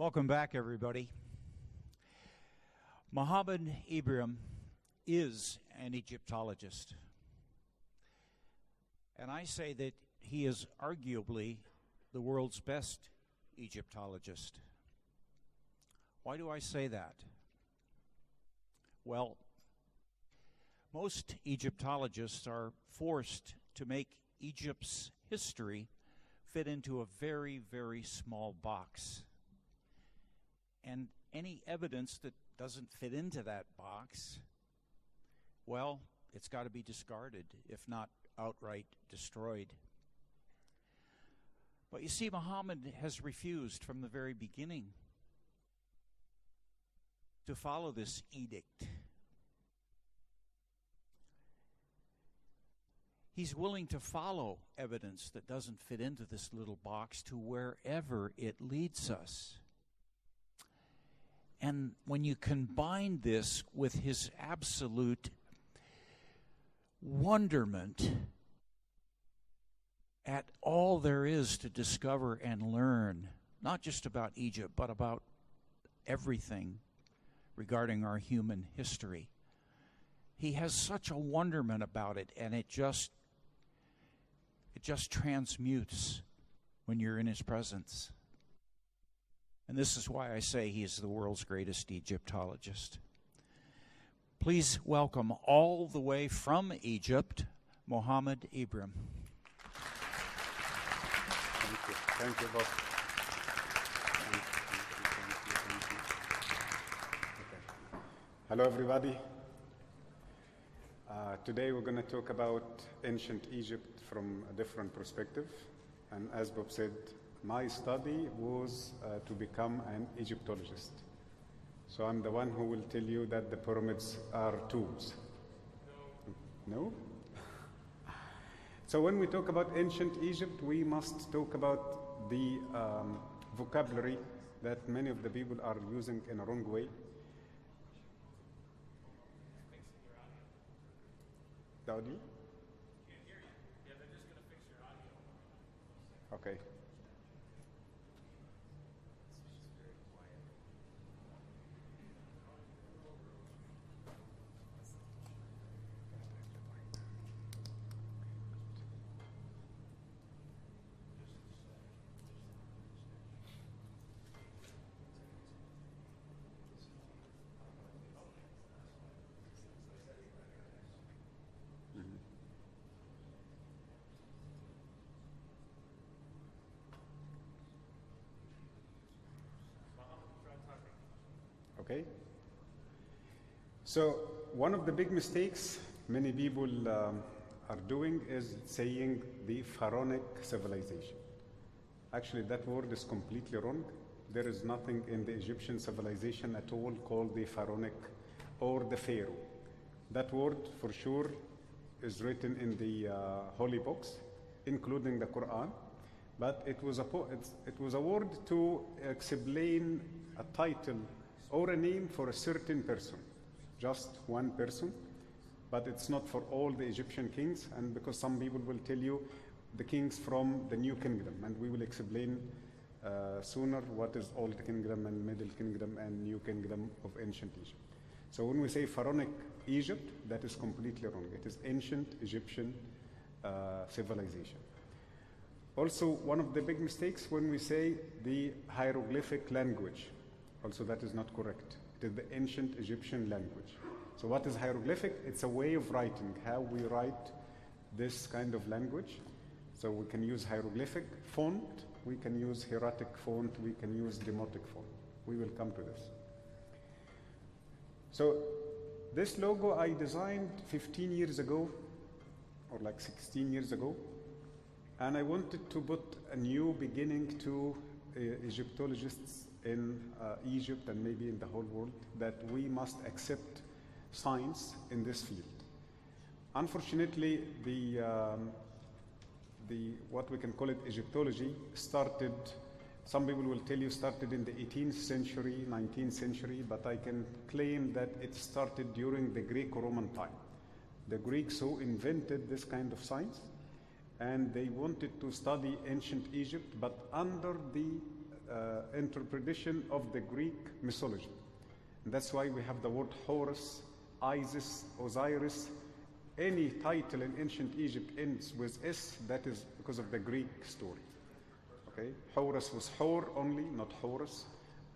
Welcome back, everybody. Mohamed Ibrahim is an Egyptologist. And I say that he is arguably the world's best Egyptologist. Why do I say that? Well, most Egyptologists are forced to make Egypt's history fit into a very, very small box. And any evidence that doesn't fit into that box, well, it's got to be discarded, if not outright destroyed. But you see, Muhammad has refused from the very beginning to follow this edict. He's willing to follow evidence that doesn't fit into this little box to wherever it leads us. And when you combine this with his absolute wonderment at all there is to discover and learn, not just about Egypt, but about everything regarding our human history, he has such a wonderment about it, and it just transmutes when you're in his presence. And this is why I say he is the world's greatest Egyptologist. Please welcome all the way from Egypt, Mohamed Ibrahim. Thank you. Thank you, Bob. Okay. Hello, everybody. Today we're going to talk about ancient Egypt from a different perspective. And as Bob said, my study was to become an Egyptologist. So I'm the one who will tell you that the pyramids are tombs. No? So when we talk about ancient Egypt, we must talk about the vocabulary that many of the people are using in a wrong way. The audio? Can't hear you. Yeah, they're just going to fix your audio. Okay. Okay. So one of the big mistakes many people are doing is saying the pharaonic civilization. Actually, that word is completely wrong. There is nothing in the Egyptian civilization at all called the pharaonic or the pharaoh. That word, for sure, is written in the holy books, including the Quran. But it was a word to explain a title or a name for a certain person, just one person, but it's not for all the Egyptian kings, and because some people will tell you the kings from the New Kingdom, and we will explain sooner what is Old Kingdom and Middle Kingdom and New Kingdom of ancient Egypt. So when we say pharaonic Egypt, that is completely wrong. It is ancient Egyptian civilization. Also, one of the big mistakes when we say the hieroglyphic language, also that is not correct. It is the ancient Egyptian language. So what is hieroglyphic? It's a way of writing, how we write this kind of language. So we can use hieroglyphic font, we can use hieratic font, we can use demotic font. We will come to this. So this logo I designed 15 years ago, or like 16 years ago, and I wanted to put a new beginning to Egyptologists in Egypt and maybe in the whole world, that we must accept science in this field. Unfortunately, the what we can call it Egyptology started, some people will tell you started in the 18th century, 19th century, but I can claim that it started during the Greco-Roman time. The Greeks who invented this kind of science, and they wanted to study ancient Egypt, but under the interpretation of the Greek mythology. And that's why we have the word Horus, Isis, Osiris. Any title in ancient Egypt ends with S, that is because of the Greek story. Okay? Horus was Hor only, not Horus.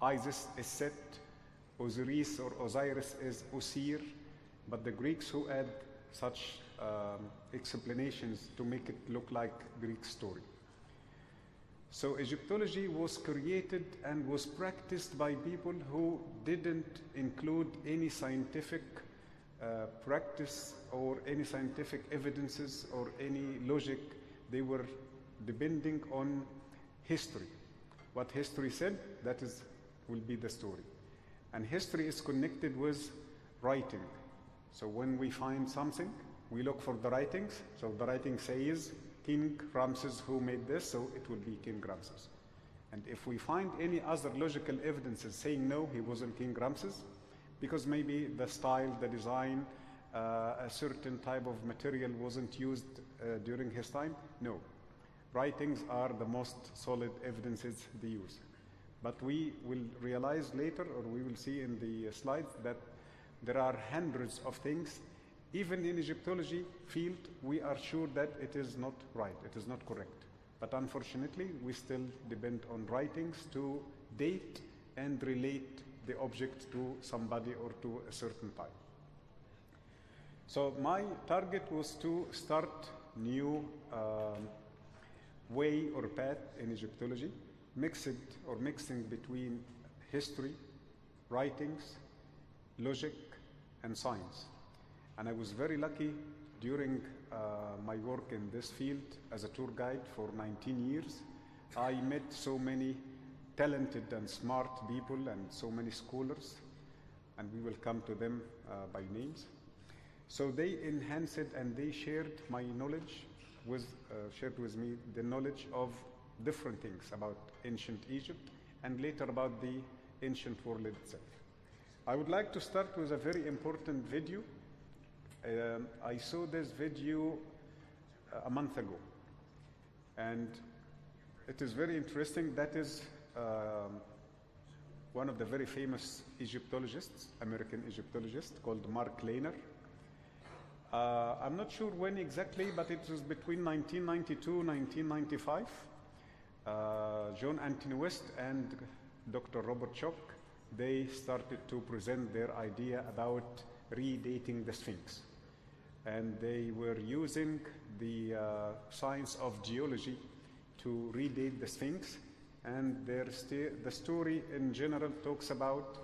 Isis is Set. Osiris or Osiris is Osir. But the Greeks who add such explanations to make it look like Greek story. So Egyptology was created and was practiced by people who didn't include any scientific practice or any scientific evidences or any logic. They were depending on history. What history said, that will be the story. And history is connected with writing. So when we find something, we look for the writings. So the writing says King Ramses who made this, so it will be King Ramses. And if we find any other logical evidences saying no, he wasn't King Ramses, because maybe the style, the design, a certain type of material wasn't used during his time, no. Writings are the most solid evidences they use. But we will realize later, or we will see in the slides, that there are hundreds of things. Even in Egyptology field, we are sure that it is not right, it is not correct. But unfortunately, we still depend on writings to date and relate the object to somebody or to a certain time. So my target was to start new way or path in Egyptology, mixing between history, writings, logic, and science. And I was very lucky during my work in this field as a tour guide for 19 years. I met so many talented and smart people and so many scholars, and we will come to them by names. So they enhanced and they shared my knowledge shared with me the knowledge of different things about ancient Egypt and later about the ancient world itself. I would like to start with a very important video. I saw this video a month ago, and it is very interesting. That is one of the very famous Egyptologists, American Egyptologist, called Mark Lehner. I'm not sure when exactly, but it was between 1992 and 1995. John Anthony West and Dr. Robert Schoch, they started to present their idea about redating the Sphinx. And they were using the science of geology to redate the Sphinx. And the story in general talks about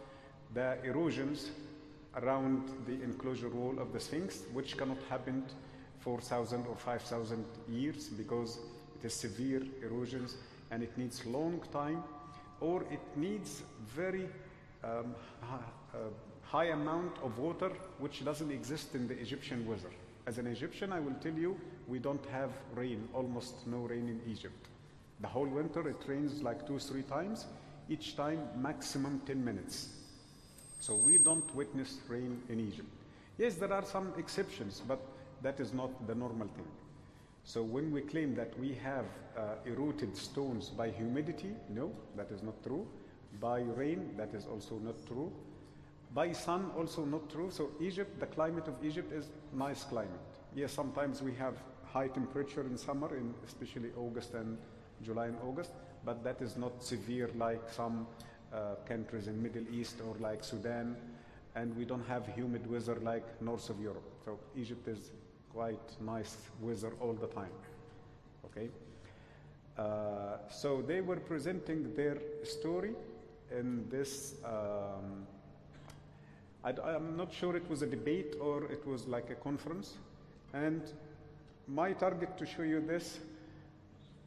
the erosions around the enclosure wall of the Sphinx, which cannot happen 4,000 or 5,000 years because it is severe erosions and it needs long time, or it needs very high amount of water which doesn't exist in the Egyptian weather. As an Egyptian, I will tell you, we don't have rain, almost no rain in Egypt. The whole winter it rains like 2-3 times, each time maximum 10 minutes. So we don't witness rain in Egypt. Yes, there are some exceptions, but that is not the normal thing. So when we claim that we have eroded stones by humidity, no, that is not true. By rain, that is also not true. By sun, also not true. So Egypt, the climate of Egypt is nice climate. Yes, sometimes we have high temperature in summer, in especially August and July and August, but that is not severe like some countries in Middle East or like Sudan, and we don't have humid weather like north of Europe. So Egypt is quite nice weather all the time. Okay. So they were presenting their story in this. I'm not sure it was a debate or it was like a conference, and my target to show you this.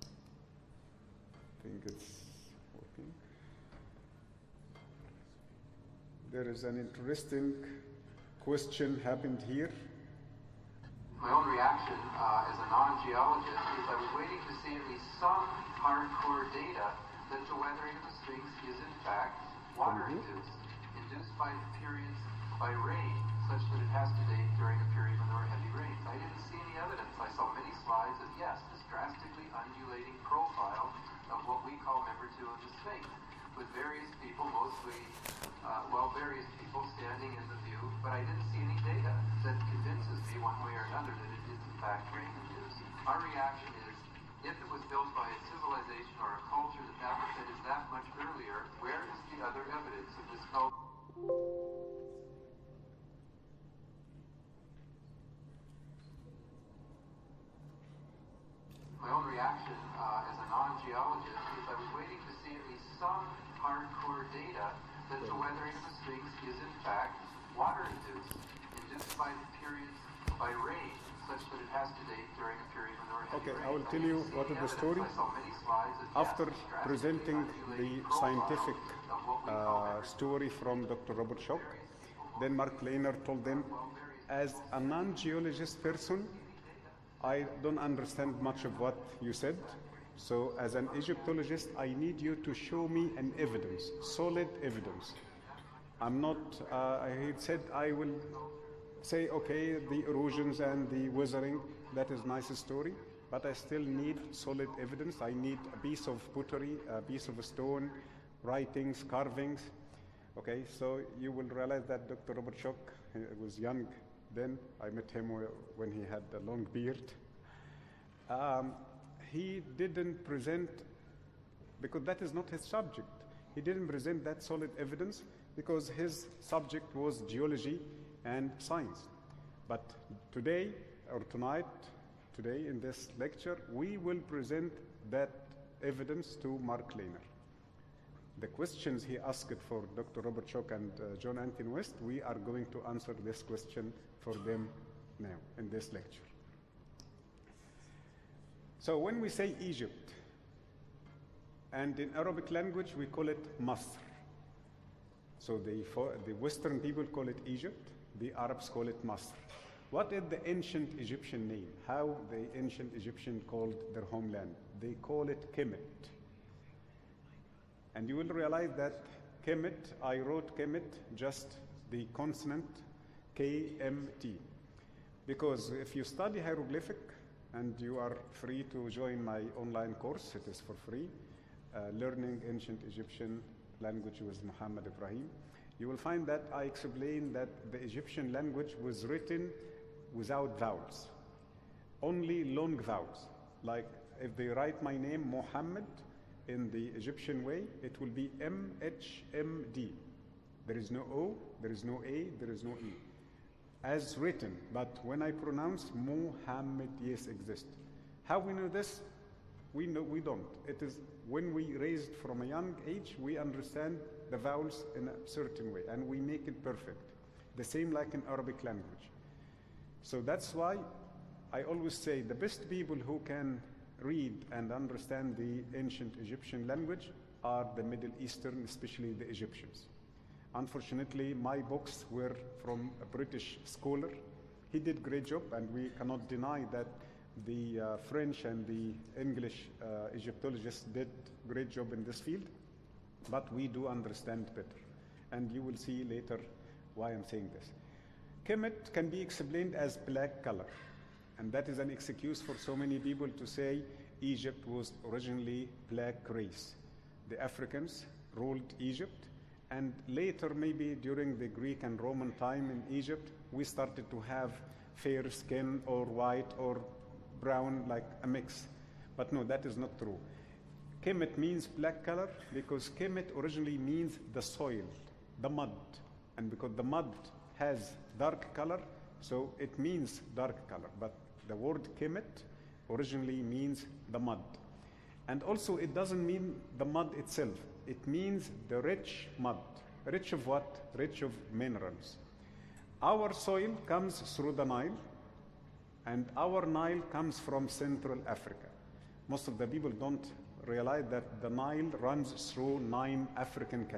I think it's working. There is an interesting question happened here. My own reaction as a non-geologist is I was waiting to see at least some hardcore data as to whether the Sphinx is in fact water-induced, induced by periods by rain, such that it has to date during a period when there were heavy rains. I didn't see any evidence. I saw many slides of, yes, this drastically undulating profile of what we call member 2 of the Sphinx. with various people, mostly, various people standing in the view, but I didn't see any data that convinces me one way or another that it is in fact rain-induced. Our reaction is, if it was built by a civilization or a culture that is that much earlier, where is the other evidence of this culture? My own reaction as a non-geologist is I was waiting to see at least some hardcore data that the weathering of the Sphinx is in fact water-induced, induced by periods by rain, such that it has to date during a period when there were heavy Okay, rains. I will tell you what is the story. I saw many slides that, After presenting the scientific story from Dr. Robert Schoch, then Mark Lehner told them, as a non-geologist person, I don't understand much of what you said. So as an Egyptologist, I need you to show me an evidence, solid evidence. I'm not, he said, I will say, okay, the erosions and the weathering, that is a nice story, but I still need solid evidence. I need a piece of pottery, a piece of stone, writings, carvings. Okay, so you will realize that Dr. Robert Schoch was young then. I met him when he had a long beard. He didn't present, because that is not his subject. He didn't present that solid evidence because his subject was geology and science. But today, or tonight, today in this lecture, we will present that evidence to Mark Lehner. The questions he asked for Dr. Robert Schoch and John Anthony West, we are going to answer this question for them now in this lecture. So when we say Egypt, and in Arabic language we call it Masr. So the Western people call it Egypt, the Arabs call it Masr. What is the ancient Egyptian name? How the ancient Egyptian called their homeland? They call it Kemet. And you will realize that Kemet, I wrote Kemet, just the consonant KMT. Because if you study hieroglyphic, and you are free to join my online course, it is for free, Learning Ancient Egyptian Language with Mohamed Ibrahim, you will find that I explain that the Egyptian language was written without vowels, only long vowels. Like if they write my name Mohammed in the Egyptian way, it will be MHMD. There is no O, there is no A, there is no E. As written, but when I pronounce Mohammed, yes, exist. How we know this? We don't. It is when we raised from a young age, we understand the vowels in a certain way, and we make it perfect. The same like in Arabic language. So that's why I always say the best people who can read and understand the ancient Egyptian language are the Middle Eastern, especially the Egyptians. Unfortunately, my books were from a British scholar. He did a great job, and we cannot deny that the French and the English Egyptologists did a great job in this field, but we do understand better. And you will see later why I'm saying this. Kemet can be explained as black color, and that is an excuse for so many people to say Egypt was originally black race. The Africans ruled Egypt, and later, maybe during the Greek and Roman time in Egypt, we started to have fair skin or white or brown, like a mix. But no, that is not true. Kemet means black color because Kemet originally means the soil, the mud. And because the mud has dark color, so it means dark color. But the word Kemet originally means the mud. And also, it doesn't mean the mud itself. It means the rich mud. Rich of what? Rich of minerals. Our soil comes through the Nile, and our Nile comes from Central Africa. Most of the people don't realize that the Nile runs through 9 African countries.